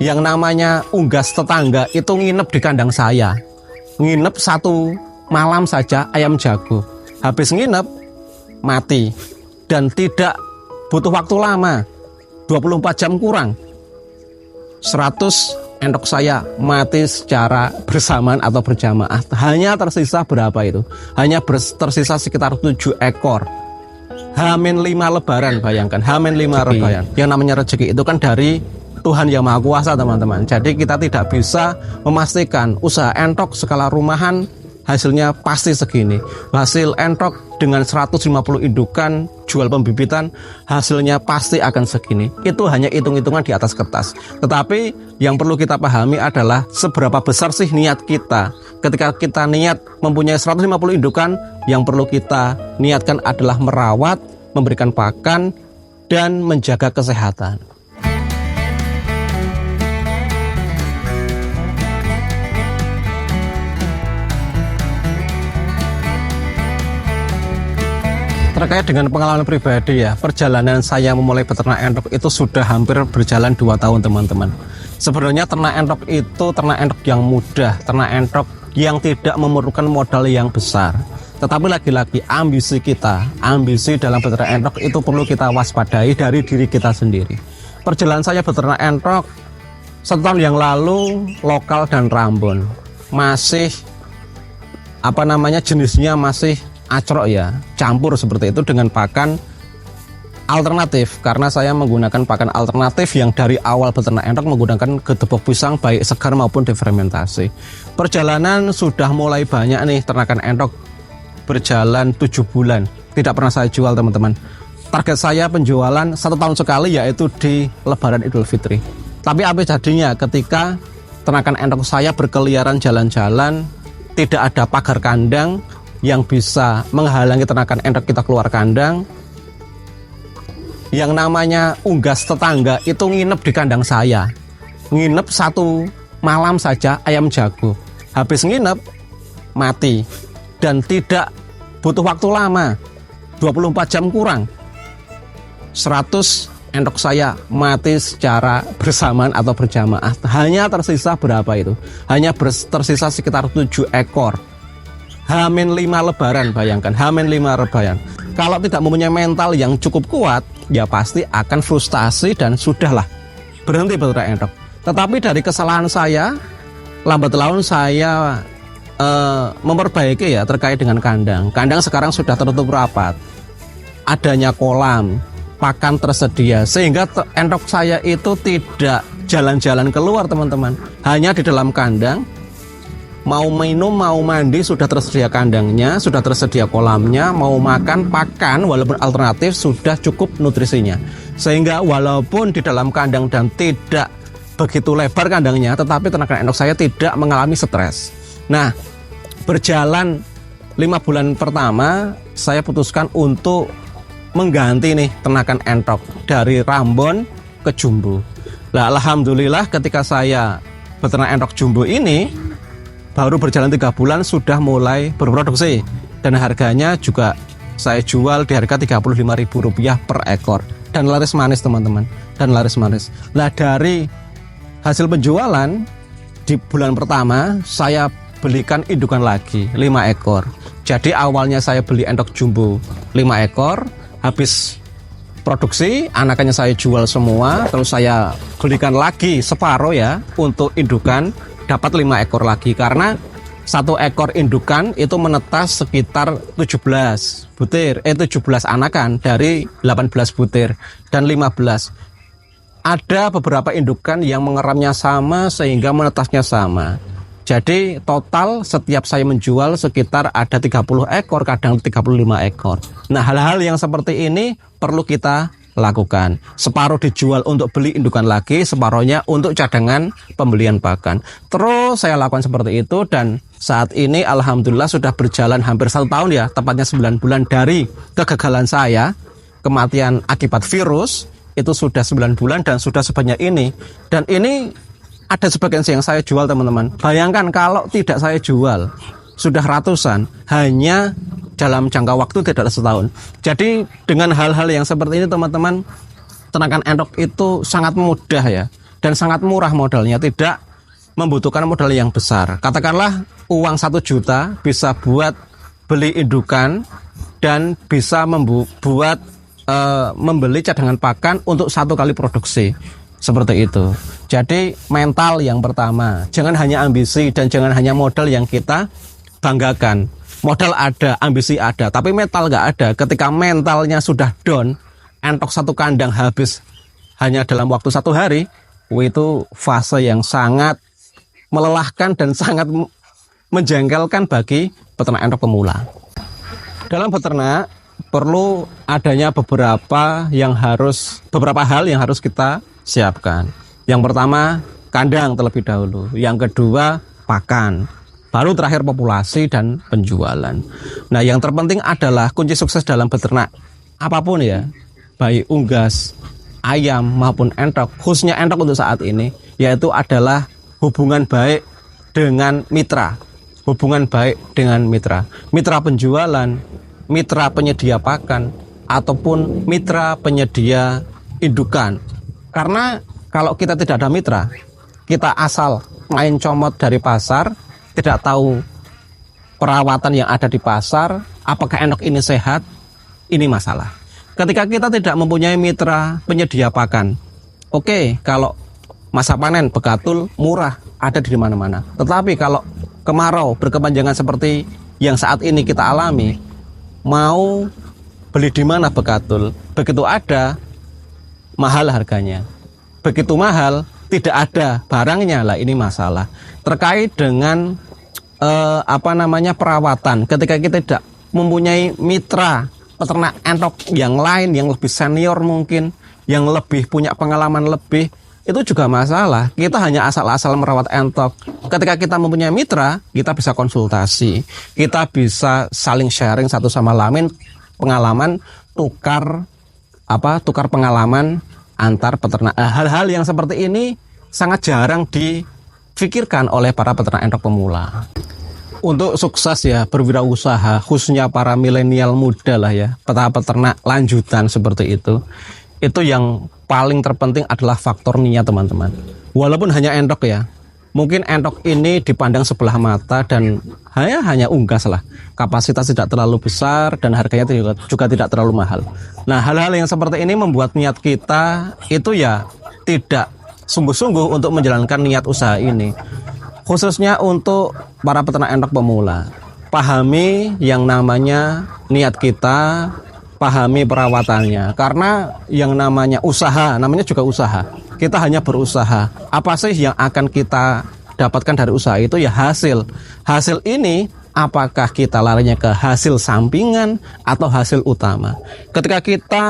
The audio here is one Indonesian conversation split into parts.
Yang namanya unggas tetangga itu nginep di kandang saya. Nginep 1 malam saja ayam jago. Habis nginep mati. Dan tidak butuh waktu lama, 24 jam kurang, 100 endok saya mati secara bersamaan atau berjamaah. Hanya tersisa berapa itu? Hanya tersisa sekitar 7 ekor. H-5 lebaran, bayangkan, H-5 lebaran. Yang namanya rezeki itu kan dari Tuhan Yang Maha Kuasa, teman-teman. Jadi kita tidak bisa memastikan usaha entok skala rumahan hasilnya pasti segini. Hasil entok dengan 150 indukan jual pembibitan hasilnya pasti akan segini. Itu hanya hitung-hitungan di atas kertas. Tetapi yang perlu kita pahami adalah seberapa besar sih niat kita. Ketika kita niat mempunyai 150 indukan, yang perlu kita niatkan adalah merawat, memberikan pakan, dan menjaga kesehatan. Terkait dengan pengalaman pribadi ya, perjalanan saya memulai beternak entok itu sudah hampir berjalan 2 tahun, teman-teman. Sebenarnya ternak entok itu ternak entok yang mudah, ternak entok yang tidak memerlukan modal yang besar. Tetapi lagi-lagi ambisi kita, ambisi dalam beternak entok itu perlu kita waspadai dari diri kita sendiri. Perjalanan saya beternak entok 1 tahun yang lalu lokal dan Rambon. Masih jenisnya masih acrok ya, campur seperti itu dengan pakan alternatif, karena saya menggunakan pakan alternatif yang dari awal beternak entok menggunakan gedebok pisang baik segar maupun difermentasi. Perjalanan sudah mulai banyak nih, ternakan entok berjalan 7 bulan, tidak pernah saya jual, teman-teman. Target saya penjualan 1 tahun sekali, yaitu di Lebaran Idul Fitri. Tapi apa jadinya ketika ternakan entok saya berkeliaran jalan-jalan, tidak ada pagar kandang yang bisa menghalangi ternakan entok kita keluar kandang. Yang namanya unggas tetangga itu nginep di kandang saya. Nginep 1 malam saja ayam jago. Habis nginep mati. Dan tidak butuh waktu lama, 24 jam kurang, 100 endok saya mati secara bersamaan atau berjamaah. Hanya tersisa berapa itu? Hanya tersisa sekitar 7 ekor. H-5 lebaran, bayangkan, H-5 lebaran. Kalau tidak mempunyai mental yang cukup kuat, ya pasti akan frustasi dan sudahlah berhenti beternak entok. Tetapi dari kesalahan saya, lambat laun saya memperbaiki ya terkait dengan kandang. Kandang sekarang sudah tertutup rapat, adanya kolam, pakan tersedia, sehingga entok saya itu tidak jalan-jalan keluar, teman-teman. Hanya di dalam kandang. Mau minum, mau mandi, sudah tersedia kandangnya, sudah tersedia kolamnya. Mau makan, pakan, walaupun alternatif, sudah cukup nutrisinya. Sehingga walaupun di dalam kandang dan tidak begitu lebar kandangnya, tetapi ternakan entok saya tidak mengalami stres. Nah, berjalan 5 bulan pertama, saya putuskan untuk mengganti nih ternakan entok dari Rambon ke Jumbo. Nah, alhamdulillah ketika saya beternak entok Jumbo ini, baru berjalan 3 bulan sudah mulai berproduksi, dan harganya juga saya jual di harga Rp35.000 per ekor, dan laris manis, teman-teman, dan laris manis. Nah, dari hasil penjualan di bulan pertama saya belikan indukan lagi 5 ekor. Jadi awalnya saya beli entok Jumbo 5 ekor, habis produksi anakannya saya jual semua, terus saya belikan lagi separuh ya untuk indukan, dapat 5 ekor lagi, karena 1 ekor indukan itu menetas sekitar 17 anakan dari 18 butir dan 15. Ada beberapa indukan yang mengeramnya sama sehingga menetasnya sama. Jadi total setiap saya menjual sekitar ada 30 ekor, kadang 35 ekor. Nah, hal-hal yang seperti ini perlu kita lakukan. Separuh dijual untuk beli indukan lagi, separuhnya untuk cadangan pembelian pakan. Terus saya lakukan seperti itu, dan saat ini alhamdulillah sudah berjalan hampir 1 tahun ya, tepatnya 9 bulan dari kegagalan saya, kematian akibat virus, itu sudah 9 bulan dan sudah sebanyak ini. Dan ini ada sebagian yang saya jual, teman-teman. Bayangkan kalau tidak saya jual, sudah ratusan, hanya dalam jangka waktu tidak setahun. Jadi dengan hal-hal yang seperti ini, teman-teman, ternakan entok itu sangat mudah ya. dan sangat murah modalnya, tidak membutuhkan modal yang besar. Katakanlah uang 1 juta bisa buat beli indukan dan bisa membuat membeli cadangan pakan untuk 1 kali produksi. Seperti itu. Jadi mental yang pertama, jangan hanya ambisi dan jangan hanya modal yang kita banggakan. Modal ada, ambisi ada, tapi mental nggak ada. Ketika mentalnya sudah down, entok 1 kandang habis hanya dalam waktu 1 hari, itu fase yang sangat melelahkan dan sangat menjengkelkan bagi peternak entok pemula. Dalam beternak perlu adanya beberapa hal yang harus kita siapkan. Yang pertama, kandang terlebih dahulu. Yang kedua, pakan. Baru terakhir populasi dan penjualan. Nah, yang terpenting adalah kunci sukses dalam beternak apapun ya, baik unggas, ayam maupun entok, khususnya entok untuk saat ini, yaitu adalah hubungan baik dengan mitra. Hubungan baik dengan mitra. Mitra penjualan, mitra penyedia pakan, ataupun mitra penyedia indukan. Karena kalau kita tidak ada mitra, kita asal main comot dari pasar, tidak tahu perawatan yang ada di pasar, apakah entok ini sehat, ini masalah. Ketika kita tidak mempunyai mitra penyedia pakan, oke, kalau masa panen bekatul murah, ada di mana-mana. Tetapi kalau kemarau berkepanjangan seperti yang saat ini kita alami, mau beli di mana bekatul? Begitu ada, mahal harganya. Begitu mahal, tidak ada barangnya, lah ini masalah. Terkait dengan perawatan, ketika kita tidak mempunyai mitra peternak entok yang lain, yang lebih senior mungkin, yang lebih punya pengalaman lebih, itu juga masalah. Kita hanya asal-asal merawat entok. Ketika kita mempunyai mitra, kita bisa konsultasi, kita bisa saling sharing satu sama lain pengalaman, tukar pengalaman antar peternak. Hal-hal yang seperti ini sangat jarang difikirkan oleh para peternak entok pemula. Untuk sukses ya berwirausaha, khususnya para milenial muda lah ya, peternak lanjutan seperti itu yang paling terpenting adalah faktor niat teman-teman. Walaupun hanya entok ya, mungkin entok ini dipandang sebelah mata dan hanya unggas lah, kapasitas tidak terlalu besar dan harganya juga tidak terlalu mahal. Nah, hal-hal yang seperti ini membuat niat kita itu ya tidak sungguh-sungguh untuk menjalankan niat usaha ini. Khususnya untuk para peternak entok pemula, pahami yang namanya niat kita, pahami perawatannya. Karena yang namanya usaha, namanya juga usaha. Kita hanya berusaha. Apa sih yang akan kita dapatkan dari usaha itu? Ya hasil. Hasil ini apakah kita larinya ke hasil sampingan atau hasil utama? Ketika kita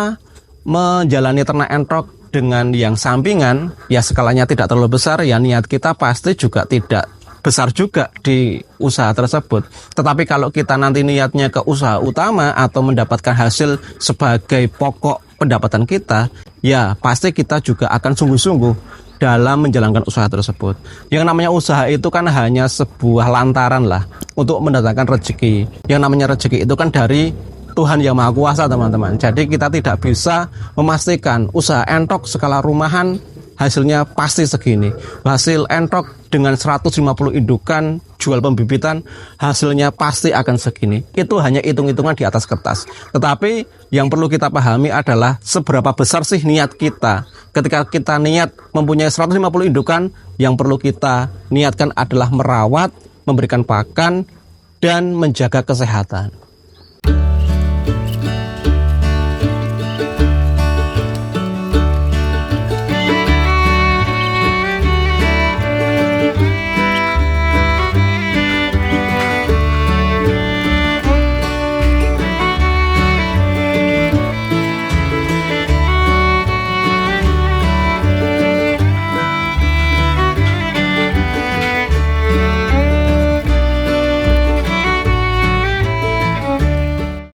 menjalani ternak entok dengan yang sampingan, ya skalanya tidak terlalu besar, ya niat kita pasti juga tidak besar juga di usaha tersebut. Tetapi kalau kita nanti niatnya ke usaha utama atau mendapatkan hasil sebagai pokok pendapatan kita, ya pasti kita juga akan sungguh-sungguh dalam menjalankan usaha tersebut. Yang namanya usaha itu kan hanya sebuah lantaran lah untuk mendatangkan rezeki. Yang namanya rezeki itu kan dari Tuhan Yang Maha Kuasa teman-teman. Jadi kita tidak bisa memastikan usaha entok skala rumahan hasilnya pasti segini. Hasil entok dengan 150 indukan jual pembibitan hasilnya pasti akan segini. Itu hanya hitung-hitungan di atas kertas. Tetapi yang perlu kita pahami adalah seberapa besar sih niat kita. Ketika kita niat mempunyai 150 indukan, yang perlu kita niatkan adalah merawat, memberikan pakan, dan menjaga kesehatan.